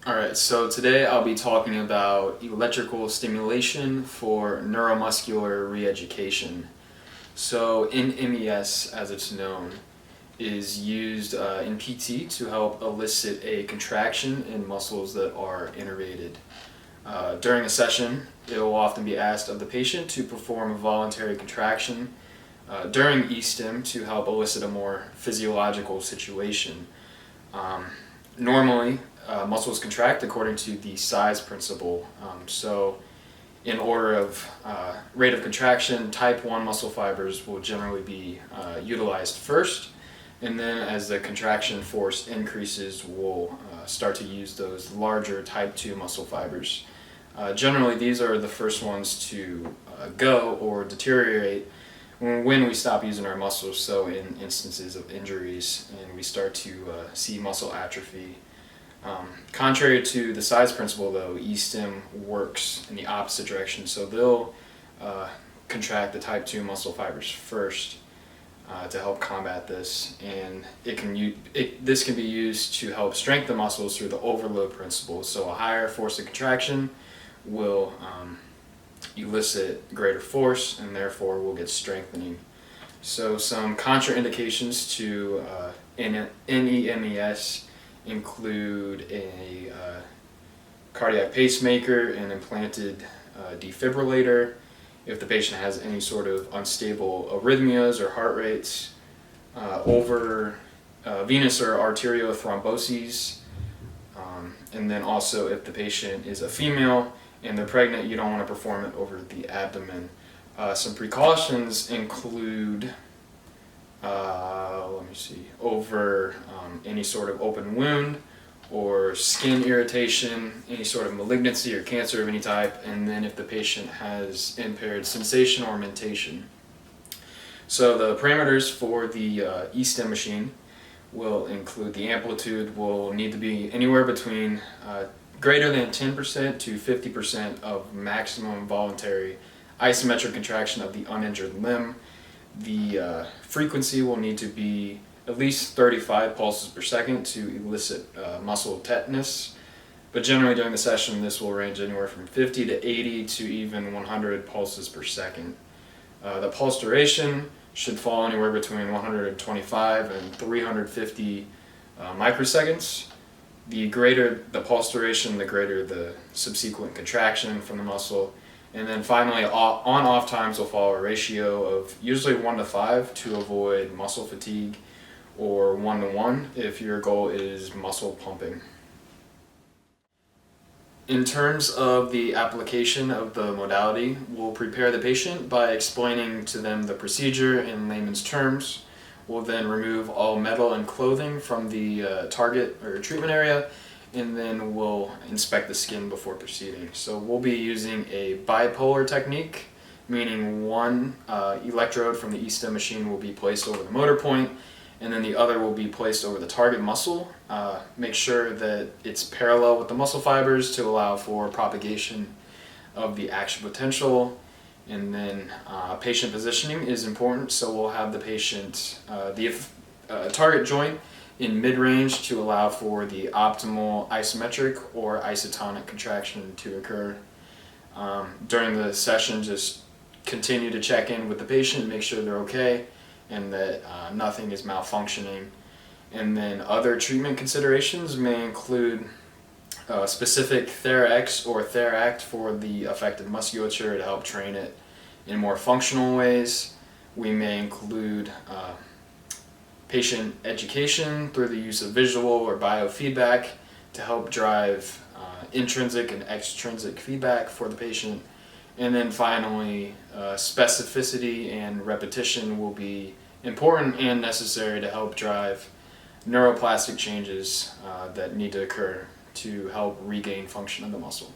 Alright, so today I'll be talking about electrical stimulation for neuromuscular re-education. So in MES, as it's known, is used in PT to help elicit a contraction in muscles that are innervated. During a session, it will often be asked of the patient to perform a voluntary contraction during E-stim to help elicit a more physiological situation. Normally, muscles contract according to the size principle. So in order of rate of contraction, type 1 muscle fibers will generally be utilized first, and then as the contraction force increases, we'll start to use those larger type 2 muscle fibers. Generally, these are the first ones to go or deteriorate when we stop using our muscles, so in instances of injuries and we start to see muscle atrophy. Contrary to the size principle though, E-stim works in the opposite direction, so they'll contract the type 2 muscle fibers first to help combat this, and this can be used to help strengthen muscles through the overload principle. So a higher force of contraction will elicit greater force, and therefore we'll get strengthening. So some contraindications to NEMES include a cardiac pacemaker, an implanted defibrillator, if the patient has any sort of unstable arrhythmias or heart rates, over venous or arterial thromboses, and then also if the patient is a female and they're pregnant, you don't want to perform it over the abdomen. Some precautions include over any sort of open wound or skin irritation, any sort of malignancy or cancer of any type, and then if the patient has impaired sensation or mentation. So the parameters for the E-stim machine will include the amplitude will need to be anywhere between greater than 10% to 50% of maximum voluntary isometric contraction of the uninjured limb. The frequency will need to be at least 35 pulses per second to elicit muscle tetanus, but generally during the session this will range anywhere from 50 to 80 to even 100 pulses per second. The pulse duration should fall anywhere between 125 and 350 microseconds. The greater the pulse duration, the greater the subsequent contraction from the muscle. And then finally, on-off times will follow a ratio of usually 1 to 5 to avoid muscle fatigue, or 1 to 1 if your goal is muscle pumping. In terms of the application of the modality, we'll prepare the patient by explaining to them the procedure in layman's terms. We'll then remove all metal and clothing from the target or treatment area, and then we'll inspect the skin before proceeding. So we'll be using a bipolar technique, meaning one electrode from the E-stim machine will be placed over the motor point, and then the other will be placed over the target muscle. Make sure that it's parallel with the muscle fibers to allow for propagation of the action potential. And then patient positioning is important, so we'll have the patient, the target joint in mid-range to allow for the optimal isometric or isotonic contraction to occur. During the session, just continue to check in with the patient, make sure they're okay and that nothing is malfunctioning. And then other treatment considerations may include specific TheraX or TheraAct for the affected musculature to help train it in more functional ways. We may include patient education through the use of visual or biofeedback to help drive intrinsic and extrinsic feedback for the patient. And then finally, specificity and repetition will be important and necessary to help drive neuroplastic changes that need to occur to help regain function of the muscle.